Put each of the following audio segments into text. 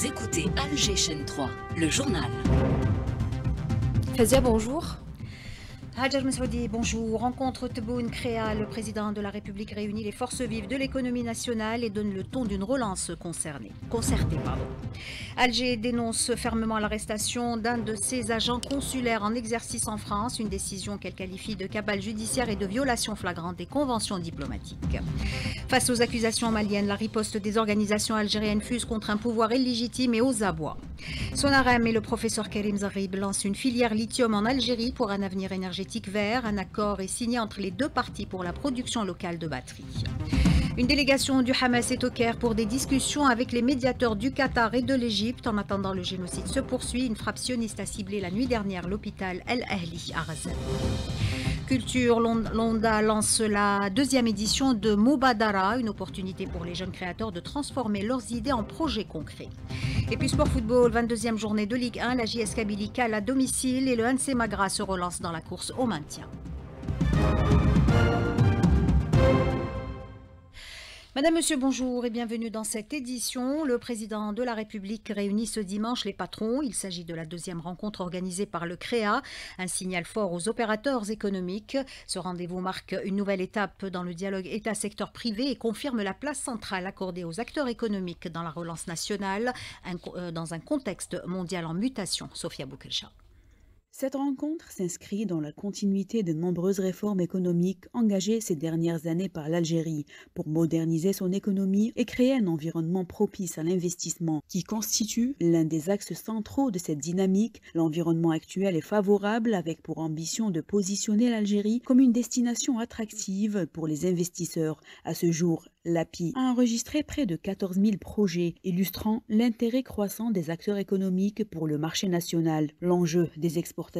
Vous écoutez Alger Chaîne 3, le journal. Fazia, bonjour. Hajar Mesroudi, bonjour. Rencontre Tebboune Créa, le président de la République réunit les forces vives de l'économie nationale et donne le ton d'une relance concertée. Alger dénonce fermement l'arrestation d'un de ses agents consulaires en exercice en France, une décision qu'elle qualifie de cabale judiciaire et de violation flagrante des conventions diplomatiques. Face aux accusations maliennes, la riposte des organisations algériennes fuse contre un pouvoir illégitime et aux abois. Sonarem et le professeur Karim Zarib lancent une filière lithium en Algérie pour un avenir énergétique vert. Un accord est signé entre les deux parties pour la production locale de batteries. Une délégation du Hamas est au Caire pour des discussions avec les médiateurs du Qatar et de l'Égypte. En attendant, le génocide se poursuit. Une frappe sioniste a ciblé la nuit dernière l'hôpital El Ahli à Gaza. Culture, Londa lance la deuxième édition de Mubadara, une opportunité pour les jeunes créateurs de transformer leurs idées en projets concrets. Et puis sport football, 22e journée de Ligue 1, la JS Kabylie cale à domicile et le NC Magra se relance dans la course au maintien. Madame, Monsieur, bonjour et bienvenue dans cette édition. Le président de la République réunit ce dimanche les patrons. Il s'agit de la deuxième rencontre organisée par le CREA, un signal fort aux opérateurs économiques. Ce rendez-vous marque une nouvelle étape dans le dialogue État-secteur privé et confirme la place centrale accordée aux acteurs économiques dans la relance nationale, dans un contexte mondial en mutation. Sophia Boukelcha. Cette rencontre s'inscrit dans la continuité de nombreuses réformes économiques engagées ces dernières années par l'Algérie pour moderniser son économie et créer un environnement propice à l'investissement qui constitue l'un des axes centraux de cette dynamique. L'environnement actuel est favorable avec pour ambition de positionner l'Algérie comme une destination attractive pour les investisseurs. À ce jour, l'API a enregistré près de 14 000 projets illustrant l'intérêt croissant des acteurs économiques pour le marché national. L'enjeu des exportations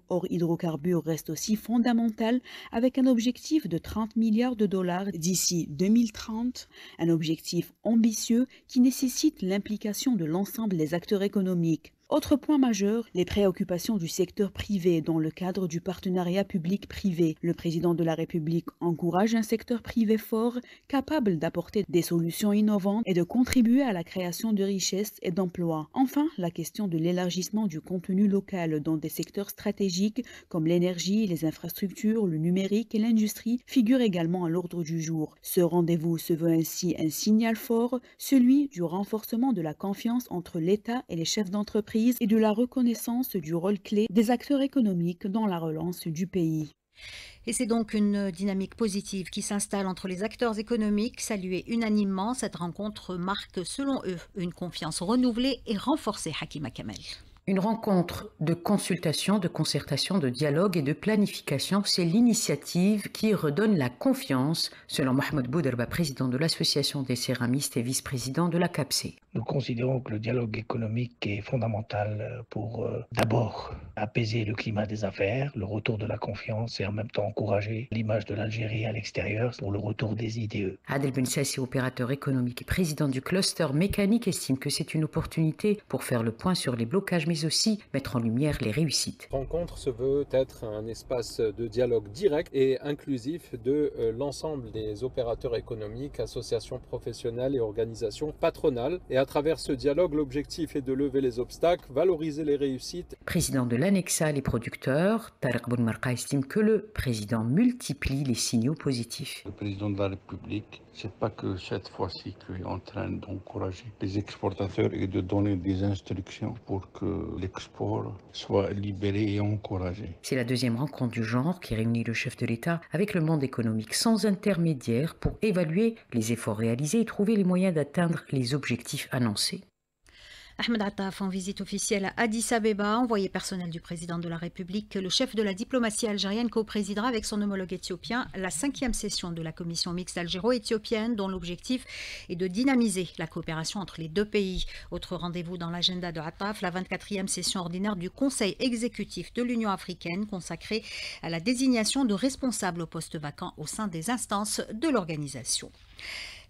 hors hydrocarbures reste aussi fondamental avec un objectif de 30 milliards de dollars d'ici 2030, un objectif ambitieux qui nécessite l'implication de l'ensemble des acteurs économiques. Autre point majeur, les préoccupations du secteur privé dans le cadre du partenariat public-privé. Le président de la République encourage un secteur privé fort, capable d'apporter des solutions innovantes et de contribuer à la création de richesses et d'emplois. Enfin, la question de l'élargissement du contenu local dans des secteurs stratégiques comme l'énergie, les infrastructures, le numérique et l'industrie figure également à l'ordre du jour. Ce rendez-vous se veut ainsi un signal fort, celui du renforcement de la confiance entre l'État et les chefs d'entreprise et de la reconnaissance du rôle clé des acteurs économiques dans la relance du pays. Et c'est donc une dynamique positive qui s'installe entre les acteurs économiques. Saluée unanimement, cette rencontre marque, selon eux, une confiance renouvelée et renforcée. Hakima Kamel. Une rencontre de consultation, de concertation, de dialogue et de planification, c'est l'initiative qui redonne la confiance, selon Mohamed Bouderba, président de l'Association des céramistes et vice-président de la CAPC. Nous considérons que le dialogue économique est fondamental pour d'abord apaiser le climat des affaires, le retour de la confiance et en même temps encourager l'image de l'Algérie à l'extérieur pour le retour des IDE. Adel Bensassi, opérateur économique et président du cluster mécanique, estime que c'est une opportunité pour faire le point sur les blocages mais aussi mettre en lumière les réussites. La rencontre se veut être un espace de dialogue direct et inclusif de l'ensemble des opérateurs économiques, associations professionnelles et organisations patronales. Et à travers ce dialogue, l'objectif est de lever les obstacles, valoriser les réussites. Président de l'ANEXA, les producteurs, Tarek Bounmarka estime que le président multiplie les signaux positifs. Le président de la République, c'est pas que cette fois-ci qu'il est en train d'encourager les exportateurs et de donner des instructions pour que l'export soit libéré et encouragé. C'est la deuxième rencontre du genre qui réunit le chef de l'État avec le monde économique sans intermédiaire pour évaluer les efforts réalisés et trouver les moyens d'atteindre les objectifs annoncés. Ahmed Attaf en visite officielle à Addis Abeba, envoyé personnel du président de la République, le chef de la diplomatie algérienne co-présidera avec son homologue éthiopien la 5e session de la commission mixte algéro-éthiopienne dont l'objectif est de dynamiser la coopération entre les deux pays. Autre rendez-vous dans l'agenda de Attaf, la 24e session ordinaire du Conseil exécutif de l'Union africaine consacrée à la désignation de responsables aux postes vacants au sein des instances de l'organisation.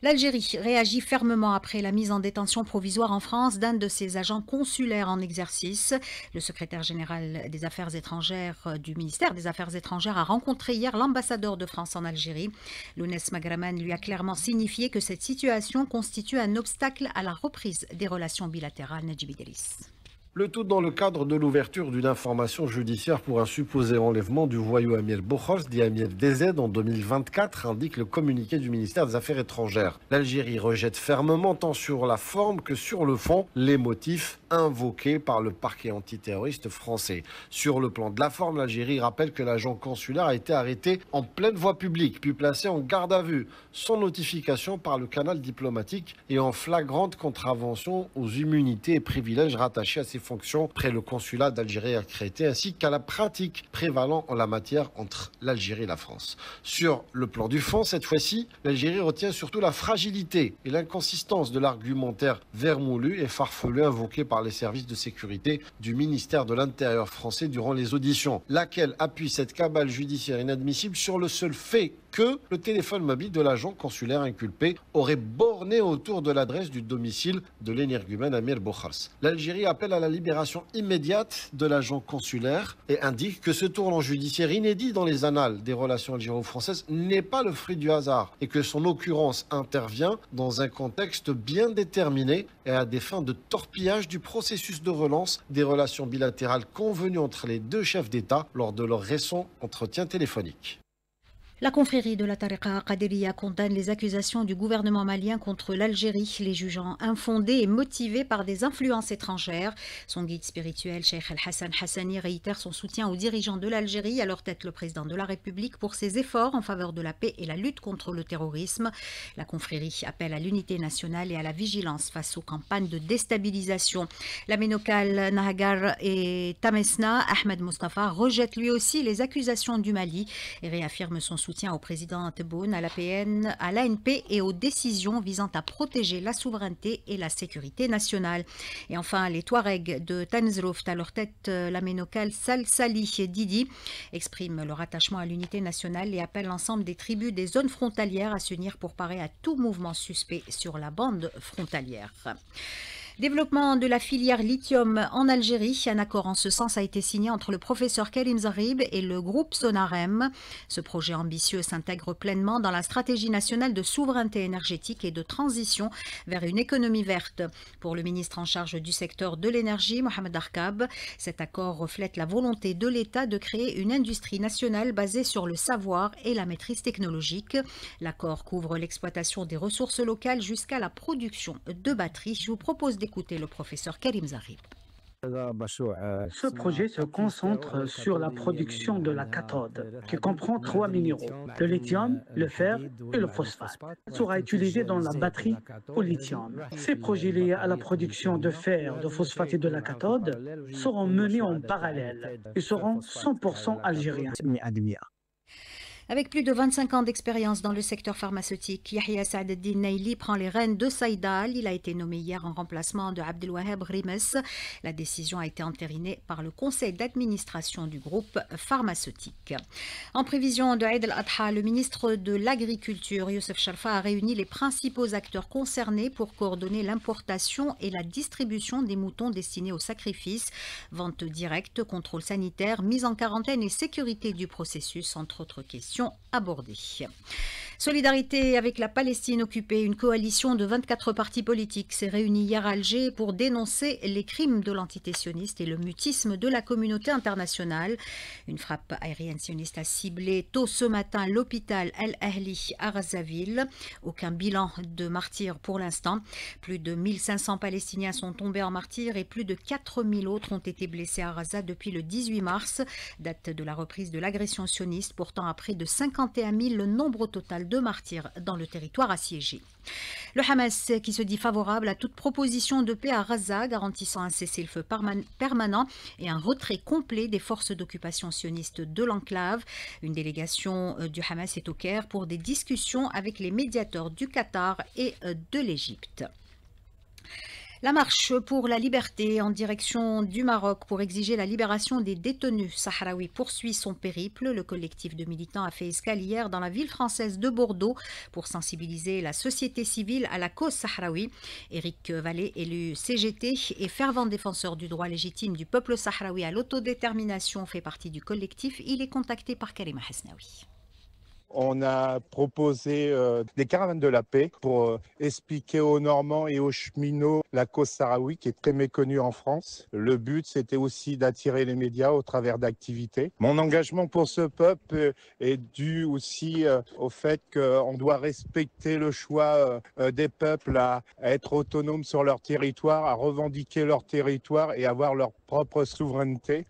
L'Algérie réagit fermement après la mise en détention provisoire en France d'un de ses agents consulaires en exercice. Le secrétaire général des Affaires étrangères du ministère des Affaires étrangères a rencontré hier l'ambassadeur de France en Algérie. Lounès Magraman lui a clairement signifié que cette situation constitue un obstacle à la reprise des relations bilatérales. Nedjib Idriss. Le tout dans le cadre de l'ouverture d'une information judiciaire pour un supposé enlèvement du voyou Amir Boukhors, dit Amir DZ, en 2024, indique le communiqué du ministère des Affaires étrangères. L'Algérie rejette fermement, tant sur la forme que sur le fond, les motifs invoqués par le parquet antiterroriste français. Sur le plan de la forme, l'Algérie rappelle que l'agent consulaire a été arrêté en pleine voie publique, puis placé en garde à vue, sans notification par le canal diplomatique et en flagrante contravention aux immunités et privilèges rattachés à ses fonctions près le consulat d'Algérie à Créteil, ainsi qu'à la pratique prévalant en la matière entre l'Algérie et la France. Sur le plan du fond, cette fois-ci, l'Algérie retient surtout la fragilité et l'inconsistance de l'argumentaire vermoulu et farfelu invoqué par les services de sécurité du ministère de l'Intérieur français durant les auditions, laquelle appuie cette cabale judiciaire inadmissible sur le seul fait que le téléphone mobile de l'agent consulaire inculpé aurait borné autour de l'adresse du domicile de l'énergumène Amir Boukhors. L'Algérie appelle à la libération immédiate de l'agent consulaire et indique que ce tournant judiciaire inédit dans les annales des relations algéro-françaises n'est pas le fruit du hasard et que son occurrence intervient dans un contexte bien déterminé et à des fins de torpillage du processus de relance des relations bilatérales convenues entre les deux chefs d'État lors de leur récent entretien téléphonique. La confrérie de la Tariqa Qadiriya condamne les accusations du gouvernement malien contre l'Algérie, les jugeant infondées et motivées par des influences étrangères. Son guide spirituel, Cheikh El-Hassan Hassani, réitère son soutien aux dirigeants de l'Algérie, à leur tête le président de la République, pour ses efforts en faveur de la paix et la lutte contre le terrorisme. La confrérie appelle à l'unité nationale et à la vigilance face aux campagnes de déstabilisation. La Ménokal, Nahagar et Tamesna, Ahmed Mustafa, rejette lui aussi les accusations du Mali et réaffirme son soutien au président Tebboune, à l'APN, à l'ANP et aux décisions visant à protéger la souveraineté et la sécurité nationale. Et enfin, les Touaregs de Tanzrouft, à leur tête la Ménokal Salsali Didi, expriment leur attachement à l'unité nationale et appellent l'ensemble des tribus des zones frontalières à s'unir pour parer à tout mouvement suspect sur la bande frontalière. Développement de la filière lithium en Algérie. Un accord en ce sens a été signé entre le professeur Karim Zarib et le groupe Sonarem. Ce projet ambitieux s'intègre pleinement dans la stratégie nationale de souveraineté énergétique et de transition vers une économie verte. Pour le ministre en charge du secteur de l'énergie, Mohamed Arkab, cet accord reflète la volonté de l'État de créer une industrie nationale basée sur le savoir et la maîtrise technologique. L'accord couvre l'exploitation des ressources locales jusqu'à la production de batteries. Je vous propose d'écouter le professeur Karim Zarib. Ce projet se concentre sur la production de la cathode, qui comprend 3 minéraux, le lithium, le fer et le phosphate. Il sera utilisé dans la batterie au lithium. Ces projets liés à la production de fer, de phosphate et de la cathode seront menés en parallèle et seront 100% algériens. Avec plus de 25 ans d'expérience dans le secteur pharmaceutique, Yahya Saad-Eddine Naili prend les rênes de Saïdal. Il a été nommé hier en remplacement de Abdelwaheb Rimes. La décision a été entérinée par le conseil d'administration du groupe pharmaceutique. En prévision de Eid al-Adha, le ministre de l'Agriculture, Youssef Sharfa, a réuni les principaux acteurs concernés pour coordonner l'importation et la distribution des moutons destinés au sacrifice, vente directe, contrôle sanitaire, mise en quarantaine et sécurité du processus, entre autres questions abordées. Solidarité avec la Palestine occupée, une coalition de 24 partis politiques s'est réunie hier à Alger pour dénoncer les crimes de l'entité sioniste et le mutisme de la communauté internationale. Une frappe aérienne sioniste a ciblé tôt ce matin l'hôpital Al-Ahli à Razaville. Aucun bilan de martyrs pour l'instant. Plus de 1500 Palestiniens sont tombés en martyrs et plus de 4000 autres ont été blessés à Gaza depuis le 18 mars, date de la reprise de l'agression sioniste, portant à près de 51 000 le nombre total de martyrs dans le territoire assiégé. Le Hamas, qui se dit favorable à toute proposition de paix à Gaza, garantissant un cessez-le-feu permanent et un retrait complet des forces d'occupation sionistes de l'enclave. Une délégation du Hamas est au Caire pour des discussions avec les médiateurs du Qatar et de l'Égypte. La marche pour la liberté en direction du Maroc pour exiger la libération des détenus sahraouis poursuit son périple. Le collectif de militants a fait escale hier dans la ville française de Bordeaux pour sensibiliser la société civile à la cause sahraoui. Éric Vallée, élu CGT et fervent défenseur du droit légitime du peuple sahraoui à l'autodétermination, fait partie du collectif. Il est contacté par Karima Hasnaoui. On a proposé des caravanes de la paix pour expliquer aux Normands et aux cheminots la cause sahraoui qui est très méconnue en France. Le but, c'était aussi d'attirer les médias au travers d'activités. Mon engagement pour ce peuple est dû aussi au fait qu'on doit respecter le choix des peuples à être autonomes sur leur territoire, à revendiquer leur territoire et avoir leur propre souveraineté.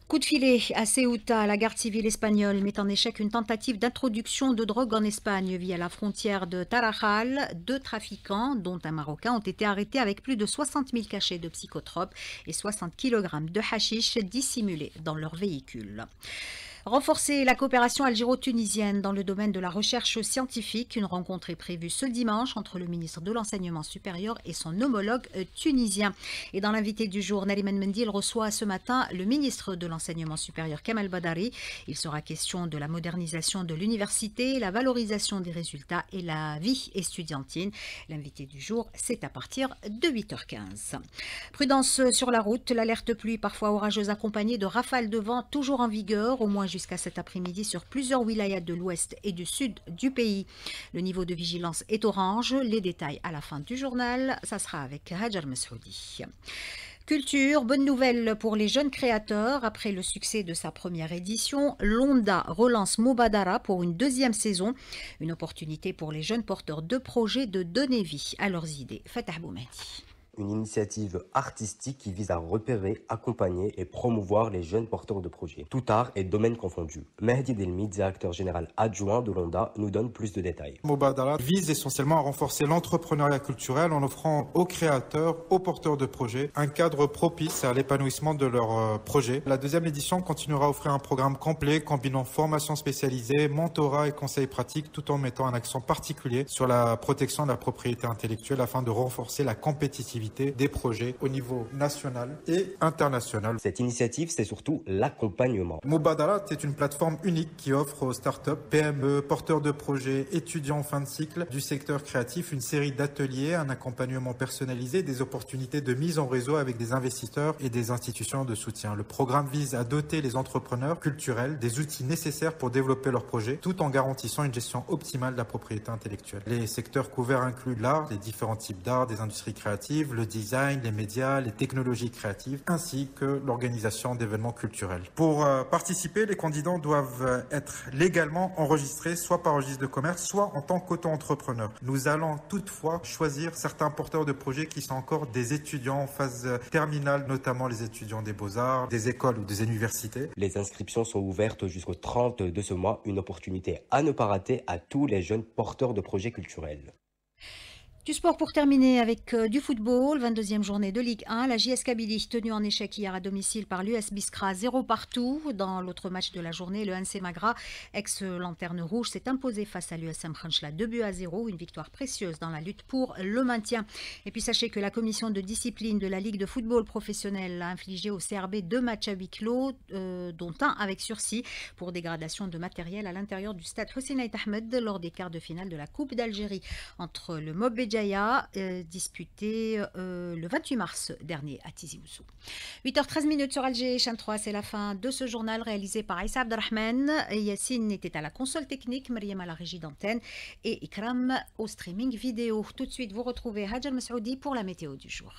Coup de filet à Ceuta, la garde civile espagnole met en échec une tentative d'introduction de drogue en Espagne via la frontière de Tarajal. 2 trafiquants, dont un Marocain, ont été arrêtés avec plus de 60 000 cachets de psychotropes et 60 kg de hashish dissimulés dans leur véhicule. Renforcer la coopération algéro-tunisienne dans le domaine de la recherche scientifique. Une rencontre est prévue ce dimanche entre le ministre de l'Enseignement supérieur et son homologue tunisien. Et dans l'invité du jour, Nariman Mendil reçoit ce matin le ministre de l'Enseignement supérieur Kamal Badari. Il sera question de la modernisation de l'université, la valorisation des résultats et la vie estudiantine. L'invité du jour, c'est à partir de 8h15. Prudence sur la route, l'alerte pluie parfois orageuse accompagnée de rafales de vent toujours en vigueur, au moins jusqu'à cet après-midi sur plusieurs wilayas de l'ouest et du sud du pays. Le niveau de vigilance est orange. Les détails à la fin du journal. Ça sera avec Hajar Meshoudi. Culture, bonne nouvelle pour les jeunes créateurs. Après le succès de sa première édition, l'Onda relance Mubadara pour une 2e saison. Une opportunité pour les jeunes porteurs de projets de donner vie à leurs idées. Fatah Boumadi. Une initiative artistique qui vise à repérer, accompagner et promouvoir les jeunes porteurs de projets, tout art et domaines confondus. Mehdi Delmi, directeur général adjoint de l'Onda, nous donne plus de détails. Mubadara vise essentiellement à renforcer l'entrepreneuriat culturel en offrant aux créateurs, aux porteurs de projets, un cadre propice à l'épanouissement de leurs projets. La 2e édition continuera à offrir un programme complet combinant formation spécialisée, mentorat et conseils pratiques, tout en mettant un accent particulier sur la protection de la propriété intellectuelle afin de renforcer la compétitivité des projets au niveau national et international. Cette initiative, c'est surtout l'accompagnement. Mubadara est une plateforme unique qui offre aux startups, PME, porteurs de projets, étudiants en fin de cycle du secteur créatif une série d'ateliers, un accompagnement personnalisé, des opportunités de mise en réseau avec des investisseurs et des institutions de soutien. Le programme vise à doter les entrepreneurs culturels des outils nécessaires pour développer leurs projets, tout en garantissant une gestion optimale de la propriété intellectuelle. Les secteurs couverts incluent l'art, les différents types d'art, des industries créatives, le design, les médias, les technologies créatives, ainsi que l'organisation d'événements culturels. Pour participer, les candidats doivent être légalement enregistrés, soit par registre de commerce, soit en tant qu'auto-entrepreneur. Nous allons toutefois choisir certains porteurs de projets qui sont encore des étudiants en phase terminale, notamment les étudiants des beaux-arts, des écoles ou des universités. Les inscriptions sont ouvertes jusqu'au 30 de ce mois, une opportunité à ne pas rater à tous les jeunes porteurs de projets culturels. Du sport pour terminer avec du football, 22e journée de Ligue 1. La JS Kabylie, tenue en échec hier à domicile par l'US Biskra, 0 partout. Dans l'autre match de la journée, le NC Magra, ex-lanterne rouge, s'est imposé face à l'USM Khanchla 2-0. Une victoire précieuse dans la lutte pour le maintien. Et puis sachez que la commission de discipline de la Ligue de football professionnel a infligé au CRB 2 matchs à huis clos, dont un avec sursis pour dégradation de matériel à l'intérieur du stade Hussein Ait Ahmed lors des quarts de finale de la Coupe d'Algérie entre le Mob Jaya, disputé le 28 mars dernier à Tizi Ouzou. 8h13 sur Alger, chaîne 3, c'est la fin de ce journal réalisé par Aïssa Abdelrahman. Yassine était à la console technique, Mariam à la régie d'antenne et Ikram au streaming vidéo. Tout de suite, vous retrouvez Hajar Meshoudi pour la météo du jour.